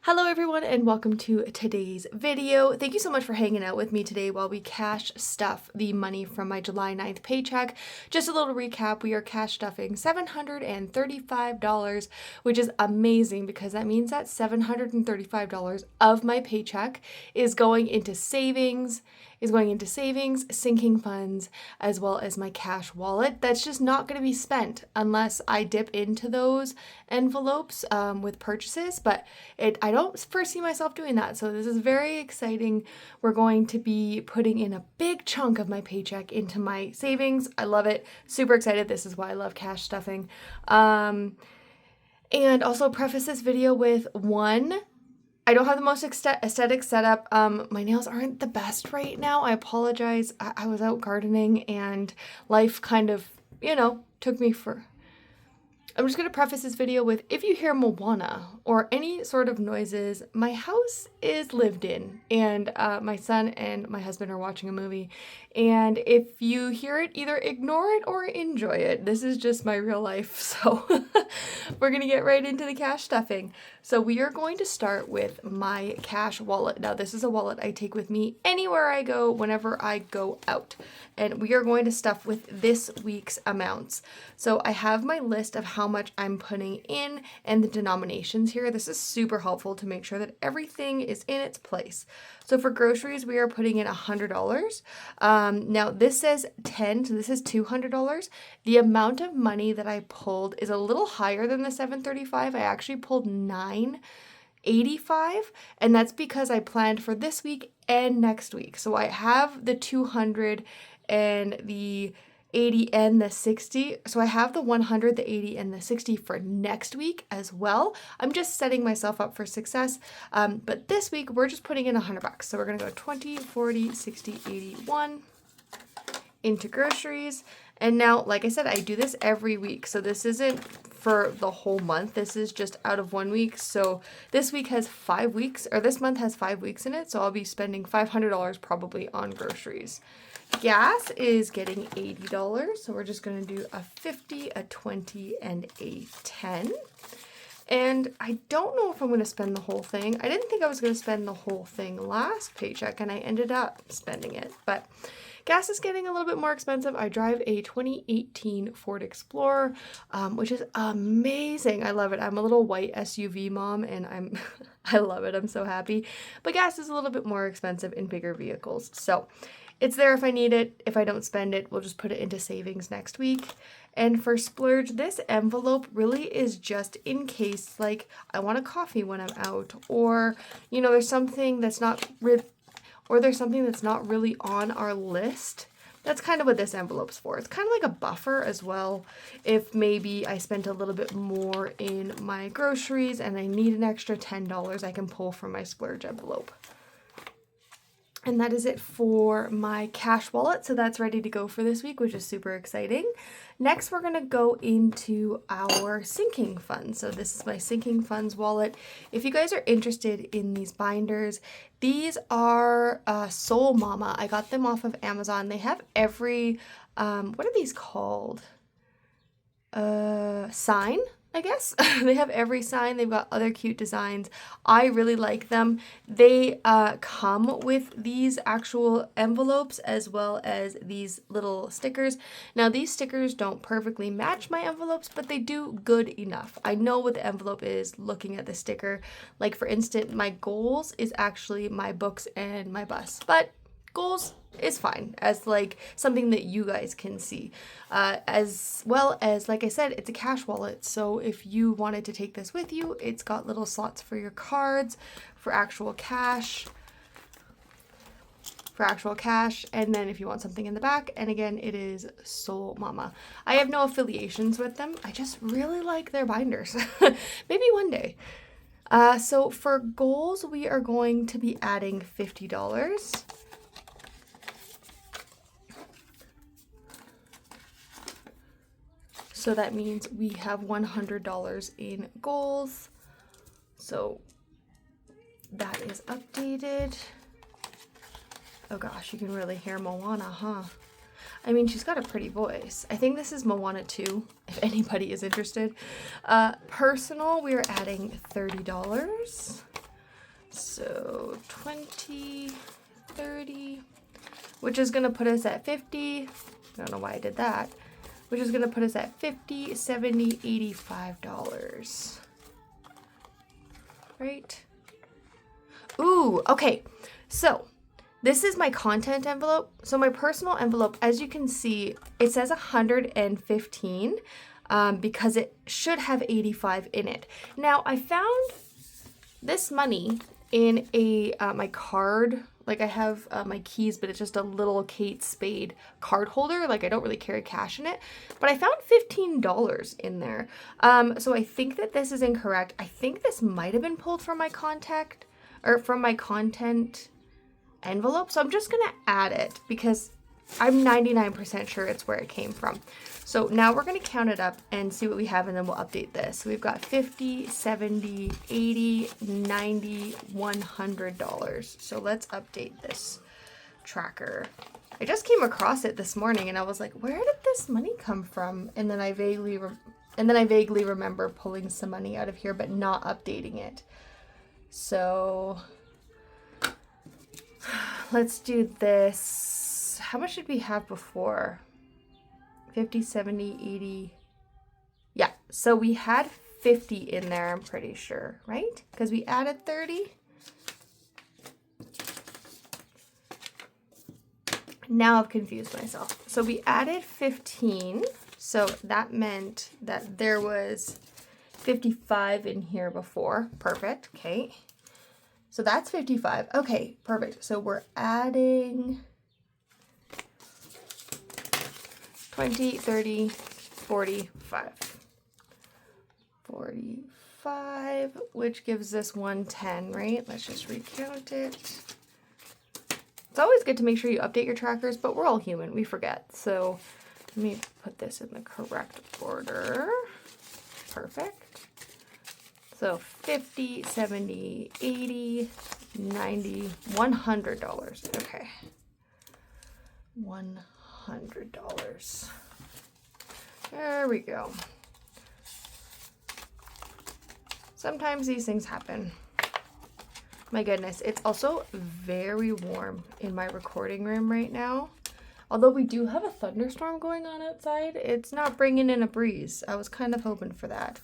Hello everyone and welcome to today's video. Thank you so much for hanging out with me today while we cash stuff the money from my July 9th paycheck. Just a little recap, we are cash stuffing $735, which is amazing because that means that $735 of my paycheck is going into savings, sinking funds, as well as my cash wallet. That's just not going to be spent unless I dip into those envelopes with purchases, but I don't foresee myself doing that. So this is very exciting. We're going to be putting in a big chunk of my paycheck into my savings. I love it. Super excited. This is why I love cash stuffing. And also preface this video with I don't have the most aesthetic setup. My nails aren't the best right now. I apologize. I was out gardening and life kind of, took me for... I'm just going to preface this video with, if you hear Moana or any sort of noises, my house is lived in and my son and my husband are watching a movie. And if you hear it, either ignore it or enjoy it. This is just my real life. So we're going to get right into the cash stuffing. So we are going to start with my cash wallet. Now this is a wallet I take with me anywhere I go, whenever I go out. And we are going to stuff with this week's amounts. So I have my list of how much I'm putting in and the denominations here. This is super helpful to make sure that everything is in its place. So for groceries, we are putting in $100. Now this says 10, so this is $200. The amount of money that I pulled is a little higher than the $735. I actually pulled $985, and that's because I planned for this week and next week. So I have the 200 and the 80 and the 60. So I have the 100, the 80, and the 60 for next week as well. I'm just setting myself up for success. But this week we're just putting in $100. So we're gonna go 20, 40, 60, 81 into groceries. And now, like I said, I do this every week. So this isn't for the whole month. This is just out of 1 week. So this week has 5 weeks, or this month has 5 weeks in it. So I'll be spending $500 probably on groceries. Gas is getting $80, so we're just going to do a 50, a 20, and a 10. And I don't know if I'm going to spend the whole thing. I didn't think I was going to spend the whole thing last paycheck, and I ended up spending it. But gas is getting a little bit more expensive. I drive a 2018 Ford Explorer, which is amazing. I love it. I'm a little white SUV mom, and I love it. I'm so happy. But gas is a little bit more expensive in bigger vehicles. So it's there if I need it. If I don't spend it, we'll just put it into savings next week. And for splurge, this envelope really is just in case, like, I want a coffee when I'm out, or, there's something that's not really on our list. That's kind of what this envelope's for. It's kind of like a buffer as well. If maybe I spent a little bit more in my groceries and I need an extra $10, I can pull from my splurge envelope. And that is it for my cash wallet. So that's ready to go for this week, which is super exciting. Next, we're going to go into our sinking funds. So this is my sinking funds wallet. If you guys are interested in these binders, these are Soul Mama. I got them off of Amazon. They have every, what are these called? Sign, I guess. They have every sign. They've got other cute designs. I really like them. They come with these actual envelopes as well as these little stickers. Now these stickers don't perfectly match my envelopes, but they do good enough. I know what the envelope is looking at the sticker. Like for instance, my goals is actually my books and my bus, but goals is fine as like something that you guys can see, as well as, like I said, it's a cash wallet. So if you wanted to take this with you, it's got little slots for your cards, for actual cash, and then if you want something in the back, and again, it is Soul Mama. I have no affiliations with them. I just really like their binders. Maybe one day. So for goals, we are going to be adding $50. So that means we have $100 in goals. So that is updated. Oh gosh, you can really hear Moana, huh? I mean, she's got a pretty voice. I think this is Moana 2, if anybody is interested. Personal, we are adding $30. 20, 30, which is going to put us at 50. I don't know why I did that. Which is going to put us at $50, $70, $85. Right? Ooh, okay. So this is my content envelope. So my personal envelope, as you can see, it says 115 because it should have 85 in it. Now I found this money in my card. Like I have my keys, but it's just a little Kate Spade card holder. Like I don't really carry cash in it, but I found $15 in there. So I think that this is incorrect. I think this might have been pulled from my content envelope. So I'm just gonna add it because I'm 99% sure it's where it came from. So now we're gonna count it up and see what we have, and then we'll update this. So we've got 50, 70, 80, 90, $100. So let's update this tracker. I just came across it this morning and I was like, where did this money come from? And then I vaguely remember pulling some money out of here but not updating it. So let's do this. How much did we have before? 50, 70, 80. Yeah, so we had 50 in there, I'm pretty sure, right? Because we added 30. Now I've confused myself. So we added 15. So that meant that there was 55 in here before. Perfect. Okay. So that's 55. Okay, perfect. So we're adding 20, 30, 45. 45, which gives us 110, right? Let's just recount it. It's always good to make sure you update your trackers, but we're all human. We forget. So let me put this in the correct order. Perfect. So 50, 70, 80, 90, $100. Okay. $100. There we go. Sometimes these things happen. My goodness, it's also very warm in my recording room right now. Although we do have a thunderstorm going on outside, it's not bringing in a breeze. I was kind of hoping for that.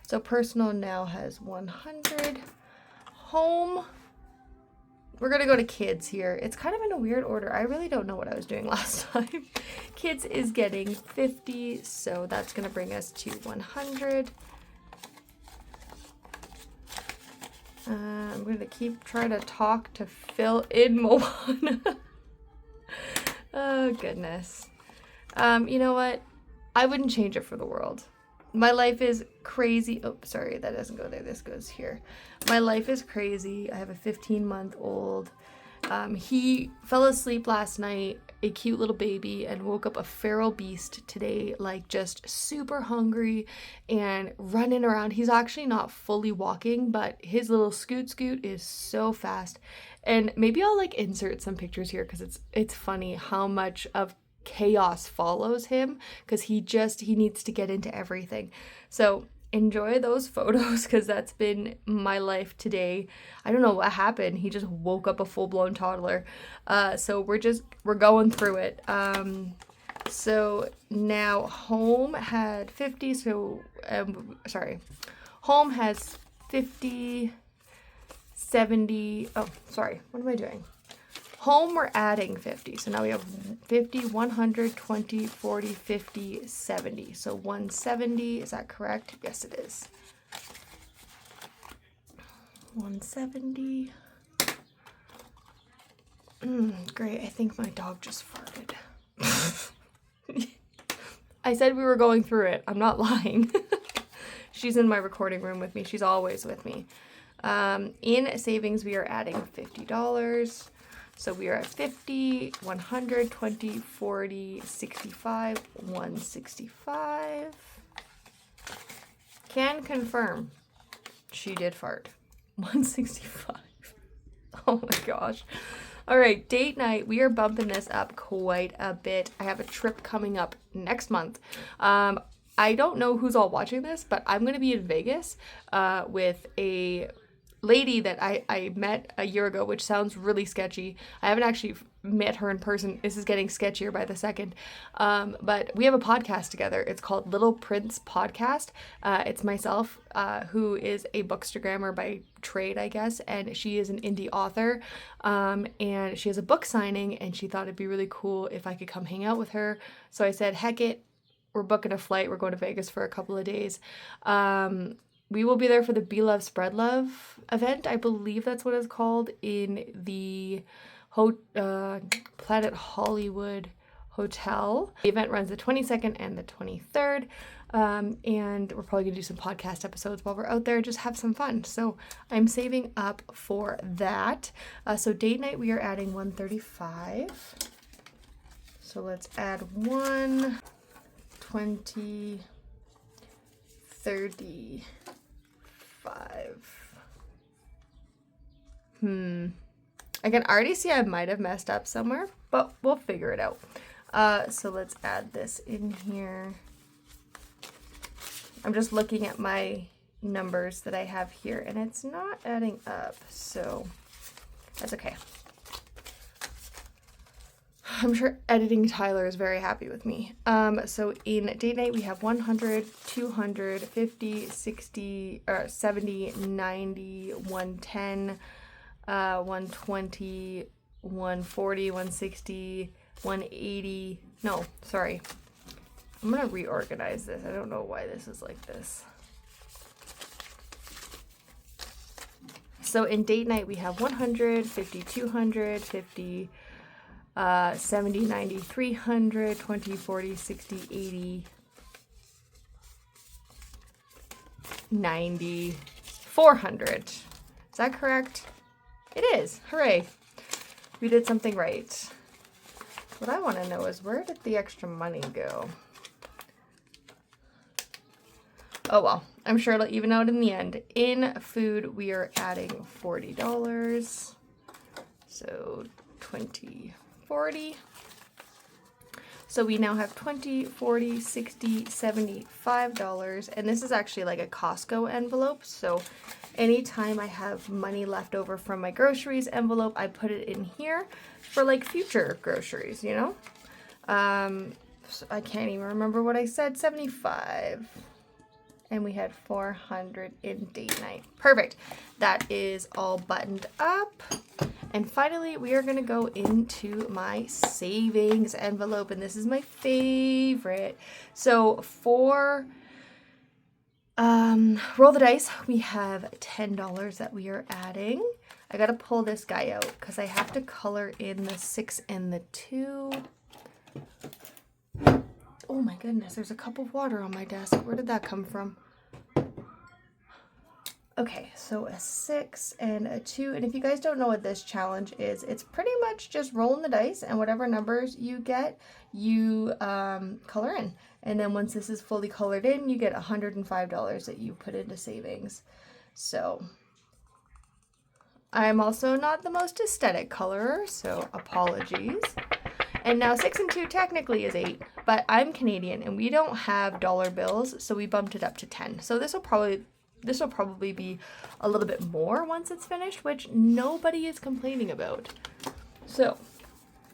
So personal now has 100. Home, we're gonna go to kids here. It's kind of in a weird order. I really don't know what I was doing last time. Kids is getting 50, so that's gonna bring us to 100. I'm gonna keep trying to talk to fill in Moana. Oh goodness. You know what? I wouldn't change it for the world. My life is crazy. Oh, sorry, that doesn't go there. This goes here. My life is crazy. I have a 15-month-old. He fell asleep last night, a cute little baby, and woke up a feral beast today, like just super hungry and running around. He's actually not fully walking, but his little scoot is so fast. And maybe I'll like insert some pictures here because it's funny how much of chaos follows him because he needs to get into everything. So enjoy those photos because that's been my life today. I don't know what happened. He just woke up a full-blown toddler. So we're going through it. So now home had 50. So home has 50, 70. Oh, sorry. What am I doing? Home, we're adding 50. So now we have 50, 100, 20, 40, 50, 70. So 170, is that correct? Yes, it is. 170. Great, I think my dog just farted. I said we were going through it. I'm not lying. She's in my recording room with me. She's always with me. In savings, we are adding $50. So we are at 50, 100, 20, 40, 65, 165. Can confirm she did fart. 165. Oh my gosh. All right, date night. We are bumping this up quite a bit. I have a trip coming up next month. I don't know who's all watching this, but I'm going to be in Vegas with a lady that I met a year ago, which sounds really sketchy. I haven't actually met her in person. This is getting sketchier by the second. But we have a podcast together. It's called Little Prince Podcast. It's myself, who is a bookstagrammer by trade, I guess, and she is an indie author. And she has a book signing, and she thought it'd be really cool if I could come hang out with her. So I said, heck it, we're booking a flight. We're going to Vegas for a couple of days. We will be there for the Be Love, Spread Love event. I believe that's what it's called, in the Planet Hollywood Hotel. The event runs the 22nd and the 23rd. And we're probably going to do some podcast episodes while we're out there, just have some fun. So I'm saving up for that. So date night, we are adding 135. So let's add 120, 35. I can already see I might have messed up somewhere, but we'll figure it out. So let's add this in here. I'm just looking at my numbers that I have here, and it's not adding up, so that's okay. I'm sure editing Tyler is very happy with me. So in date night, we have 100, 200, 50, 60, 70, 90, 110, 120, 140, 160, 180. No, sorry. I'm going to reorganize this. I don't know why this is like this. So in date night, we have 100, 50, 200, 50, 70, 90, 300, 20, 40, 60, 80, 90, 400. Is that correct? It is. Hooray. We did something right. What I want to know is, where did the extra money go? Oh well, I'm sure it'll even out in the end. In food, we are adding $40. So 20, 40. So we now have 20, 40, 60, $75. And this is actually like a Costco envelope. So anytime I have money left over from my groceries envelope, I put it in here for like future groceries, you know? So I can't even remember what I said, 75. And we had 400 in date night. Perfect. That is all buttoned up. And finally, we are going to go into my savings envelope. And this is my favorite. So for roll the dice, we have $10 that we are adding. I got to pull this guy out because I have to color in the 6 and the 2. Oh my goodness, there's a cup of water on my desk. Where did that come from? Okay, so a 6 and a 2. And if you guys don't know what this challenge is, it's pretty much just rolling the dice, and whatever numbers you get, you color in. And then once this is fully colored in, you get $105 that you put into savings. So I'm also not the most aesthetic colorer, so apologies. And now 6 and 2 technically is 8, but I'm Canadian and we don't have dollar bills, so we bumped it up to 10. So this will probably be a little bit more once it's finished, which nobody is complaining about. So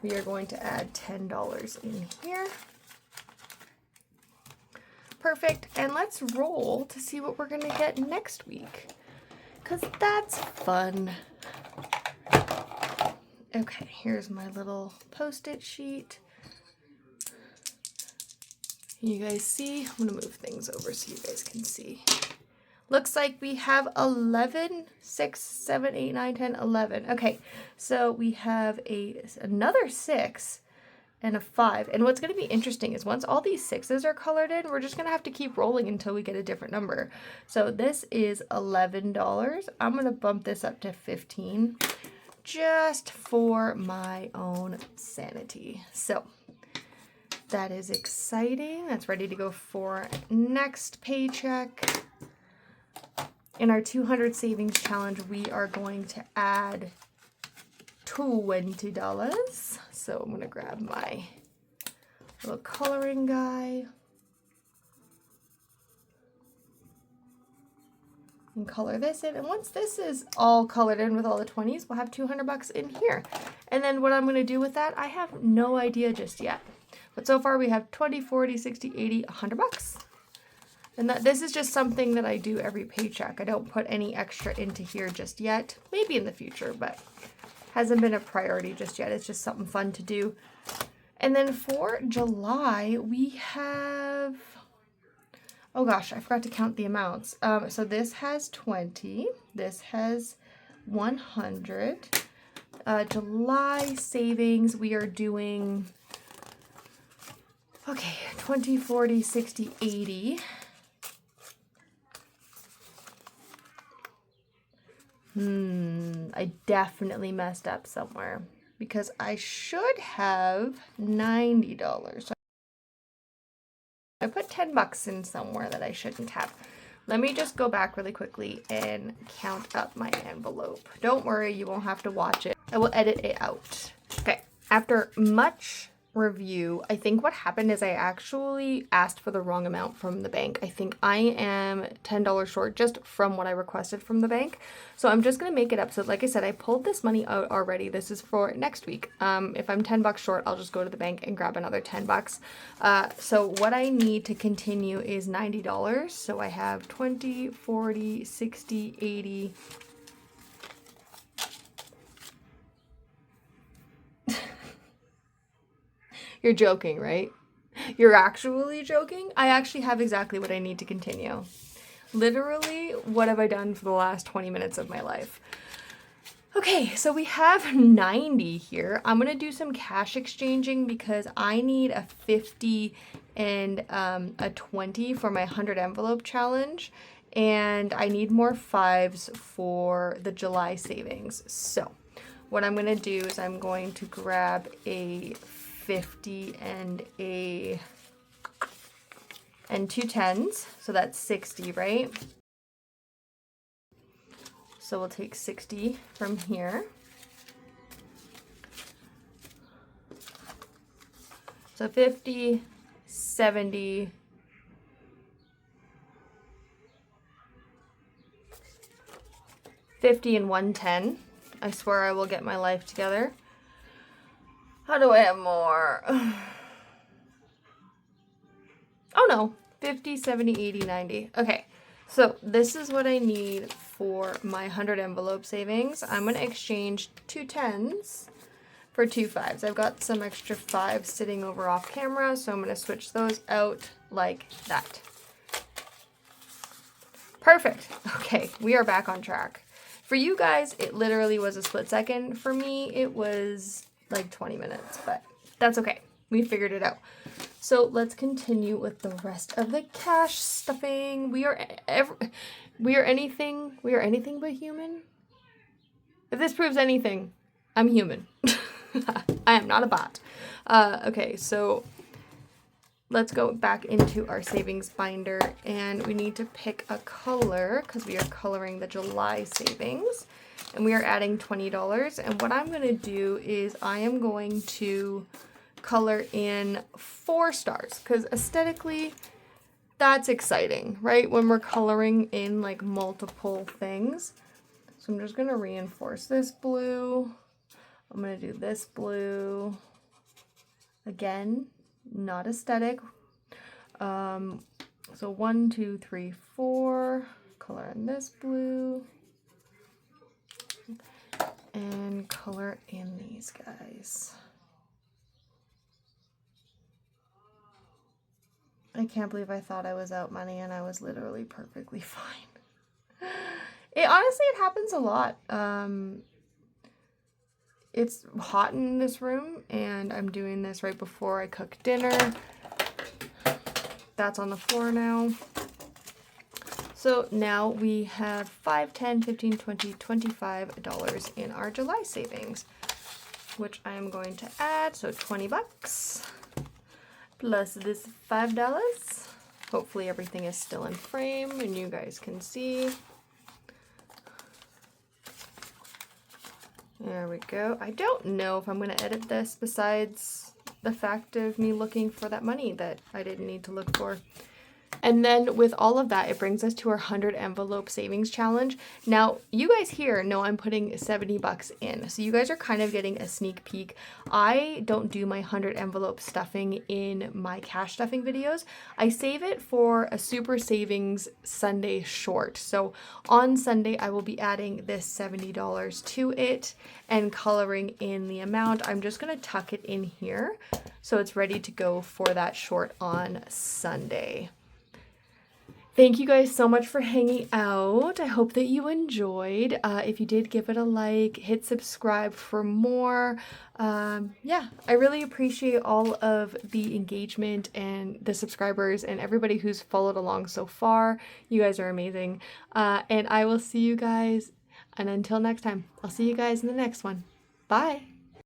we are going to add $10 in here. Perfect. And let's roll to see what we're going to get next week, because that's fun. Okay, here's my little Post-it sheet. You guys see? I'm going to move things over so you guys can see. Looks like we have 11, 6, 7, 8, 9, 10, 11. Okay, so we have another 6 and a 5. And what's going to be interesting is once all these 6s are colored in, we're just going to have to keep rolling until we get a different number. So this is $11. I'm going to bump this up to 15 just for my own sanity. So that is exciting. That's ready to go for next paycheck. In our 200 savings challenge, we are going to add $20. So I'm going to grab my little coloring guy. and color this in. And once this is all colored in with all the 20s, we'll have 200 bucks in here. And then what I'm going to do with that, I have no idea just yet. But so far we have 20, 40, 60, 80, 100 bucks. And this is just something that I do every paycheck. I don't put any extra into here just yet. Maybe in the future, but hasn't been a priority just yet. It's just something fun to do. And then for July, we have, oh gosh, I forgot to count the amounts. So this has 20, this has 100. July savings, we are doing, okay, 20, 40, 60, 80. I definitely messed up somewhere because I should have $90. So I put 10 bucks in somewhere that I shouldn't have. Let me just go back really quickly and count up my envelope. Don't worry, you won't have to watch it. I will edit it out. Okay, after much review, I think what happened is I actually asked for the wrong amount from the bank. I think I am $10 short just from what I requested from the bank. So I'm just going to make it up. So like I said, I pulled this money out already. This is for next week. If I'm 10 bucks short, I'll just go to the bank and grab another 10 bucks. So what I need to continue is $90. So I have 20, 40, 60, 80, You're joking, right? You're actually joking? I actually have exactly what I need to continue. Literally, what have I done for the last 20 minutes of my life? Okay, so we have 90 here. I'm going to do some cash exchanging because I need a 50 and a 20 for my 100 envelope challenge. And I need more 5s for the July savings. So what I'm going to do is I'm going to grab a 50 and two 10s, so that's 60, right? So we'll take 60 from here. So 50, 70, 50 and 110. I swear I will get my life together. How do I have more? Oh no, 50, 70, 80, 90. Okay, so this is what I need for my 100 envelope savings. I'm going to exchange 2 10s for 2 5s. I've got some extra 5s sitting over off camera, so I'm going to switch those out like that. Perfect. Okay, we are back on track. For you guys, it literally was a split second. For me, it was like 20 minutes, but that's okay. We figured it out. So let's continue with the rest of the cash stuffing. We are anything but human. If this proves anything, I'm human. I am not a bot. Okay, so let's go back into our savings binder and we need to pick a color because we are coloring the July savings. And we are adding $20. And what I'm going to do is I am going to color in 4 stars because aesthetically that's exciting, right? When we're coloring in like multiple things. So I'm just going to reinforce this blue. I'm going to do this blue. Again, not aesthetic. So 1, 2, 3, 4. Color in this blue. And color in these guys. I can't believe I thought I was out money and I was literally perfectly fine. It happens a lot. It's hot in this room and I'm doing this right before I cook dinner. That's on the floor now. So now we have $5, $10, $15, $20, $25 in our July savings, which I am going to add. So 20 bucks plus this $5. Hopefully everything is still in frame and you guys can see. There we go. I don't know if I'm going to edit this besides the fact of me looking for that money that I didn't need to look for. And then with all of that, it brings us to our 100 envelope savings challenge. Now, you guys here know I'm putting 70 bucks in. So you guys are kind of getting a sneak peek. I don't do my 100 envelope stuffing in my cash stuffing videos. I save it for a super savings Sunday short. So on Sunday, I will be adding this $70 to it and coloring in the amount. I'm just going to tuck it in here so it's ready to go for that short on Sunday. Thank you guys so much for hanging out. I hope that you enjoyed. If you did, give it a like, hit subscribe for more. Yeah, I really appreciate all of the engagement and the subscribers and everybody who's followed along so far. You guys are amazing. And I will see you guys, and until next time, I'll see you guys in the next one. Bye.